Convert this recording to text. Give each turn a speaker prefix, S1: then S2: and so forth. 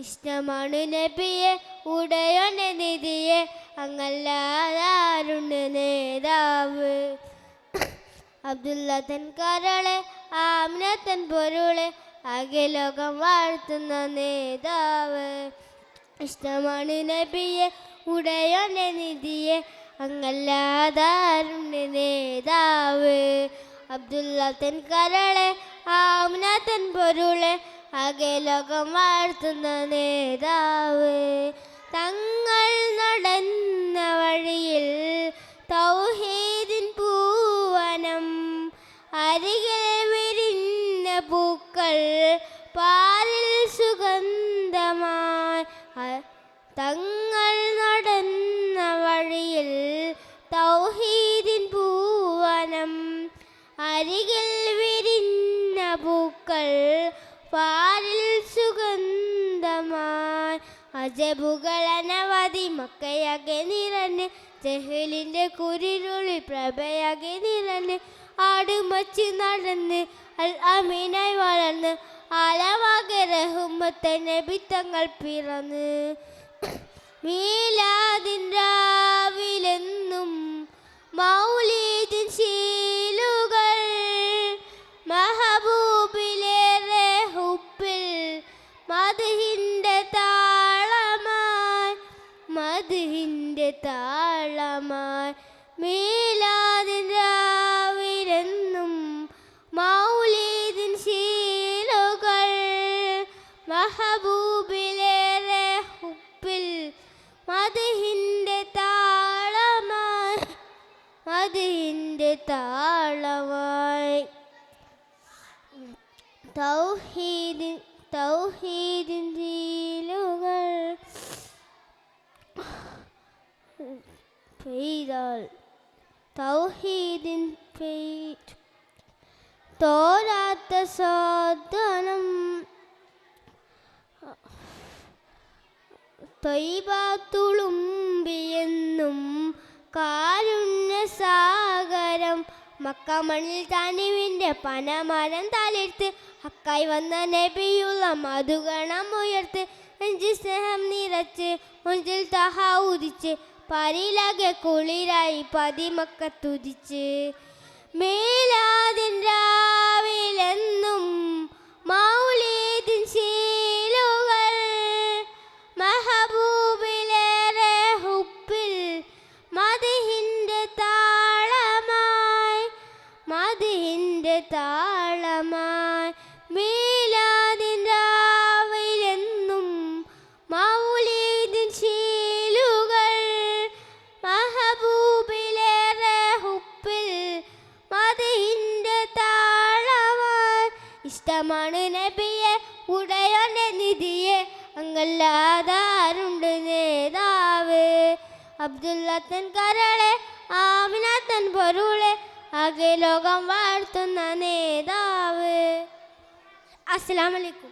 S1: ഇഷ്ടമാണ് നബിയെ ഉടയോന്റെ നിധിയെ, അങ്ങല്ലാതാരുണ്ട് നേതാവ്. അബ്ദുള്ള തൻ കരളെ ആമിന തൻ പൊരുളെ, ആകെ ലോകം വാഴ്ത്തുന്ന നേതാവ്. ഇഷ്ടമാണ് നബിയെ ഉടയോന്റെ നിധിയെ, അങ്ങല്ലാതാരുണ്ട് നേതാവ്. അബ്ദുള്ള തൻ കരളെ ആമിന തൻ പൊരുളെ, ആകെ ലോകം വാഴ്ത്തുന്ന നേതാവ്. തങ്ങൾ നടന്ന വഴിയിൽ തൗഹീദിൻ പൂവനം, അരികിൽ വിരിഞ്ഞ പൂക്കൾ പാലിൽ സുഗന്ധമായി. തങ്ങൾ നടന്ന വഴിയിൽ തൗഹീദിൻ പൂവനം, അരികിൽ വിരിഞ്ഞ പൂക്കൾ പാലിൽ സുഗന്ധമായി. അജബുകൾ അനവധി മക്കയാകെ നിറഞ്ഞ്, ജഹലിന്റെ കുരിരുളി പ്രഭയാകെ നിറഞ്ഞ്, ആടുമച്ച് നടന്ന് അൽ അമീനായി വളർന്ന്, ആലമാകെ റഹ്മത്തെ നബി തങ്ങൾ പിറന്ന്. മീലാദിൻ രാവിലെന്നും മൗലീദിൻ ശീലുകൾ, മഹബൂബിലേറെ ഹുബ്ബിൽ മദ്ഹിന്റെ താളമായി, മദ്ഹിന്റെ താളമായി. മീലാദിൻ രാവിലെന്നും മൗലീദിൻ ശീലുകൾ, മഹബൂബിലേറെ ഹുബ്ബിൽ മദ്ഹിന്റെ താളമായി, മദ്ഹിന്റെ താളമായി. തൗഹീദിൻ ശീലുകൾ പെയ്താൽ, തൗഹീദിൻ തോരാത്ത സാധനം, ത്വയ്ബത്തുളുമ്പിയെന്നും കാരുണ്യസാഗരം. മക്കമണ്ണിൽ തനിവിൻ്റെ പനമരം തളിർത്ത്, ഹക്കായി വന്ന നബിയുള്ള മധുഗണം ഉയർത്ത്, നെഞ്ചി സ്നേഹം നിറച്ച് മുഞ്ചിൽ തഹ ഉദിച്ച്, പരിലകെ കുളിരായി പതിമക്കത്തുദിച്ച്. മീലാദിൻ രാവിലെന്നും മൗലീദിൻ ശീലുകൾ, മഹബൂബിലേറെ ഹുബ്ബിൽ മദ്ഹിന്റെ താളമായി, മദ്ഹിന്റെ താളമായി. മീലാദിൻ രാവിലെന്നും മൗലീദിൻ ശീലുകൾ, മഹബൂബിലേറെ ഹുബ്ബിൽ മദ്ഹിന്റെ താളമായി. ഇഷ്ടമാണ് നബിയെ ഉടയോന്റെ നിധിയെ, അങ്ങല്ലാതാരുണ്ട് നേതാവ്. അബ്ദുള്ള തൻ കരളെ ആമിന തൻ പൊരുളെ, ആകെ ലോകം വാഴ്ത്തുന്ന നേതാവ്. അസ്സലാമു അലൈക്കും.